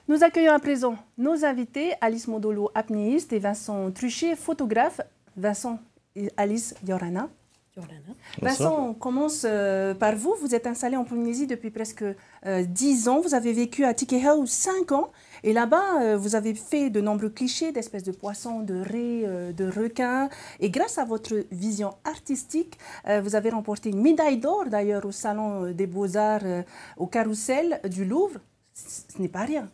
Nous accueillons à présent nos invités, Alice Modolo, apnéiste, et Vincent Truchet, photographe. Vincent et Alice Yorana. Vincent, on commence par vous. Vous êtes installé en Polynésie depuis presque 10 ans. Vous avez vécu à Tikehau 5 ans. Et là-bas, vous avez fait de nombreux clichés d'espèces de poissons, de raies, de requins. Et grâce à votre vision artistique, vous avez remporté une médaille d'or, d'ailleurs, au Salon des Beaux-Arts, au Carrousel du Louvre. Ce n'est pas rien.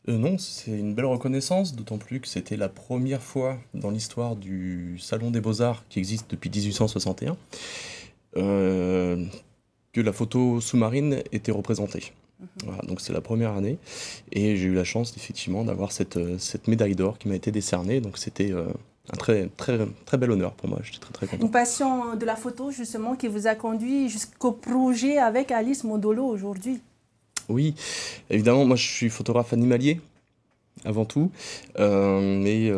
Non, c'est une belle reconnaissance, d'autant plus que c'était la première fois dans l'histoire du Salon des Beaux-Arts, qui existe depuis 1861, que la photo sous-marine était représentée. Voilà, donc c'est la première année, et j'ai eu la chance effectivement d'avoir cette médaille d'or qui m'a été décernée, donc c'était un très bel honneur pour moi, j'étais très content. Une passion de la photo justement qui vous a conduit jusqu'au projet avec Alice Modolo aujourd'hui. Oui, évidemment, moi je suis photographe animalier, avant tout, mais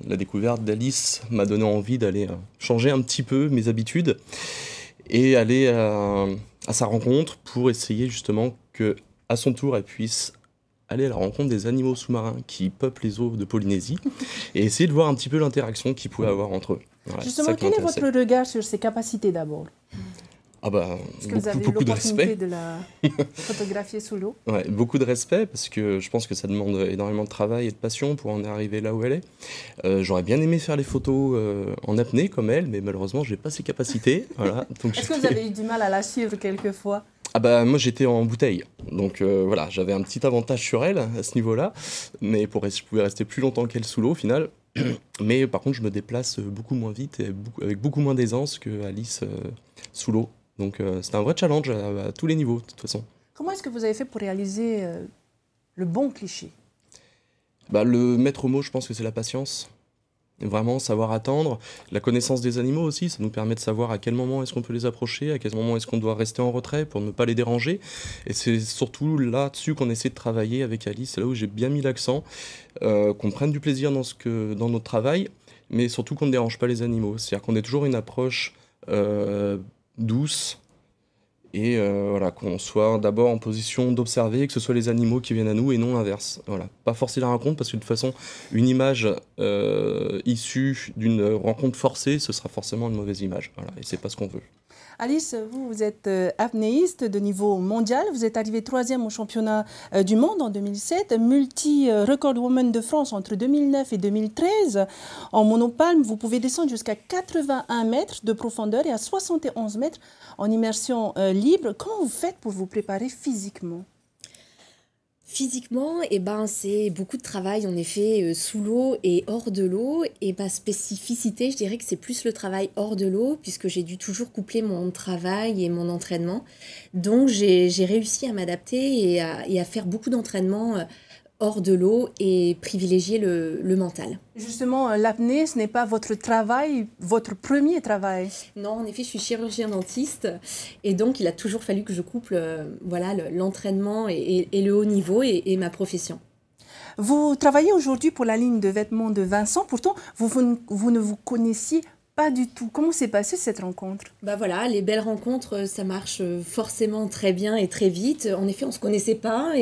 la découverte d'Alice m'a donné envie d'aller changer un petit peu mes habitudes et aller à sa rencontre pour essayer justement qu'à son tour elle puisse aller à la rencontre des animaux sous-marins qui peuplent les eaux de Polynésie et essayer de voir un petit peu l'interaction qu'ils pouvaient avoir entre eux. Voilà, justement, quel est votre regard sur ses capacités d'abord ? Ah bah, parce que vous avez beaucoup de respect. De la photographier sous l'eau. Ouais, beaucoup de respect parce que je pense que ça demande énormément de travail et de passion pour en arriver là où elle est. J'aurais bien aimé faire les photos en apnée comme elle, mais malheureusement je n'ai pas ces capacités. Voilà. Est-ce que vous avez eu du mal à la suivre quelquefois ? Ah bah moi j'étais en bouteille, donc voilà, j'avais un petit avantage sur elle à ce niveau-là, mais je pouvais rester plus longtemps qu'elle sous l'eau au final. Mais par contre je me déplace beaucoup moins vite et avec beaucoup moins d'aisance que Alice sous l'eau. Donc c'est un vrai challenge à tous les niveaux, de toute façon. Comment est-ce que vous avez fait pour réaliser le bon cliché ? Bah, le maître mot, je pense que c'est la patience. Vraiment, savoir attendre. La connaissance des animaux aussi, ça nous permet de savoir à quel moment est-ce qu'on peut les approcher, à quel moment est-ce qu'on doit rester en retrait pour ne pas les déranger. Et c'est surtout là-dessus qu'on essaie de travailler avec Alice. C'est là où j'ai bien mis l'accent, qu'on prenne du plaisir dans notre travail, mais surtout qu'on ne dérange pas les animaux. C'est-à-dire qu'on ait toujours une approche douce, et voilà, qu'on soit d'abord en position d'observer, que ce soit les animaux qui viennent à nous et non l'inverse. Voilà. Pas forcer la rencontre parce que de toute façon, une image issue d'une rencontre forcée, ce sera forcément une mauvaise image. Voilà, et c'est pas ce qu'on veut. Alice, vous êtes apnéiste de niveau mondial. Vous êtes arrivée 3e au championnat du monde en 2007, multi-record woman de France entre 2009 et 2013. En monopalme, vous pouvez descendre jusqu'à 81 mètres de profondeur et à 71 mètres en immersion libre. Comment vous faites pour vous préparer physiquement ? Physiquement, c'est beaucoup de travail en effet sous l'eau et hors de l'eau. Et ma spécificité, je dirais que c'est plus le travail hors de l'eau, puisque j'ai dû toujours coupler mon travail et mon entraînement. Donc j'ai réussi à m'adapter et à faire beaucoup d'entraînements hors de l'eau et privilégier le mental. Justement, l'apnée, ce n'est pas votre travail, votre premier travail. Non, en effet, je suis chirurgien-dentiste et donc il a toujours fallu que je couple l'entraînement et le haut niveau et ma profession. Vous travaillez aujourd'hui pour la ligne de vêtements de Vincent, pourtant vous ne vous connaissiez pas du tout. Comment s'est passée cette rencontre ? Voilà, les belles rencontres, ça marche forcément très bien et très vite. En effet, on ne se connaissait pas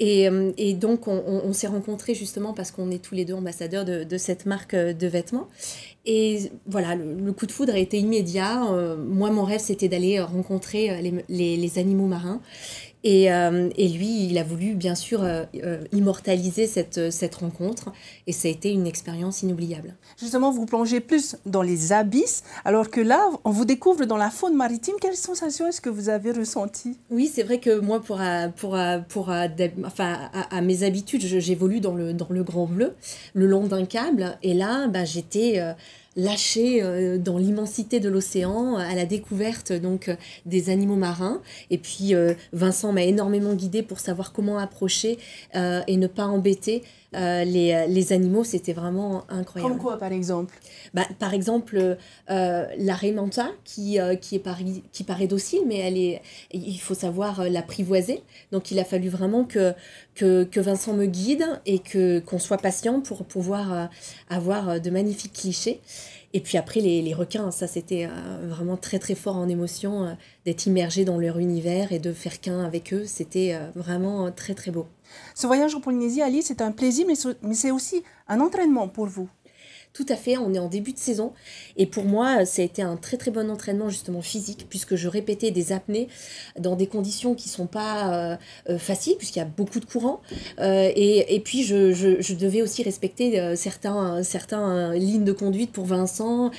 et donc, on s'est rencontrés justement parce qu'on est tous les deux ambassadeurs de cette marque de vêtements. Et voilà, le coup de foudre a été immédiat. Moi, mon rêve, c'était d'aller rencontrer les animaux marins. Et lui, il a voulu, bien sûr, immortaliser cette rencontre. Et ça a été une expérience inoubliable. Justement, vous plongez plus dans les abysses, alors que là, on vous découvre dans la faune maritime. Quelles sensations est-ce que vous avez ressenties ? Oui, c'est vrai que moi, à mes habitudes, j'évolue dans le grand bleu, le long d'un câble. Et là, j'étais lâchée dans l'immensité de l'océan, à la découverte donc des animaux marins. Et puis Vincent m'a énormément guidée pour savoir comment approcher et ne pas embêter les animaux. C'était vraiment incroyable. Comme quoi, par exemple ? Par exemple, la raie manta qui paraît docile, mais il faut savoir l'apprivoiser. Donc il a fallu vraiment que Vincent me guide et qu'on soit patient pour pouvoir avoir de magnifiques clichés. Et puis après, les requins, ça c'était vraiment très très fort en émotion, d'être immergé dans leur univers et de faire qu'un avec eux, c'était vraiment très très beau. Ce voyage en Polynésie, Alice, c'est un plaisir, mais c'est aussi un entraînement pour vous. Tout à fait, on est en début de saison et pour moi ça a été un très très bon entraînement justement physique puisque je répétais des apnées dans des conditions qui sont pas faciles puisqu'il y a beaucoup de courant et puis je devais aussi respecter certains lignes de conduite pour Vincent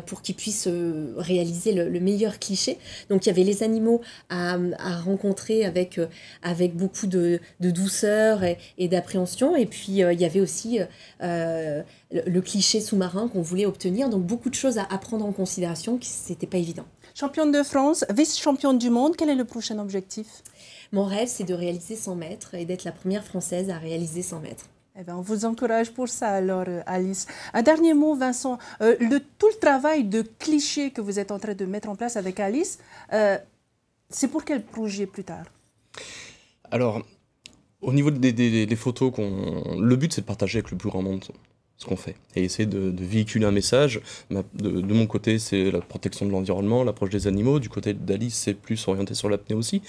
pour qu'il puisse réaliser le meilleur cliché. Donc il y avait les animaux à rencontrer avec beaucoup de douceur et d'appréhension et puis il y avait aussi le cliché sous-marin qu'on voulait obtenir, donc beaucoup de choses à prendre en considération, qui c'était pas évident. Championne de France, vice-championne du monde, quel est le prochain objectif? Mon rêve, c'est de réaliser 100 mètres et d'être la première Française à réaliser 100 mètres. Eh bien, on vous encourage pour ça alors, Alice. Un dernier mot, Vincent. Tout le travail de cliché que vous êtes en train de mettre en place avec Alice, c'est pour quel projet plus tard? Alors, au niveau des photos, le but c'est de partager avec le plus grand monde ce qu'on fait et essayer de véhiculer un message. De mon côté, c'est la protection de l'environnement, l'approche des animaux. Du côté d'Alice, c'est plus orienté sur l'apnée aussi.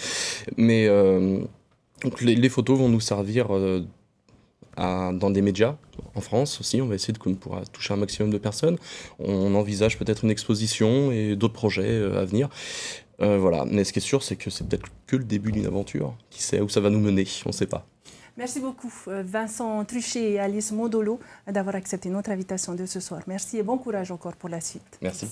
Mais donc les photos vont nous servir dans des médias. En France aussi, on va essayer de pourra toucher un maximum de personnes. On envisage peut-être une exposition et d'autres projets à venir. Voilà. Mais ce qui est sûr, c'est que c'est peut-être que le début d'une aventure. Qui sait où ça va nous mener, on ne sait pas. Merci beaucoup, Vincent Truchet et Alice Modolo, d'avoir accepté notre invitation de ce soir. Merci et bon courage encore pour la suite. Merci.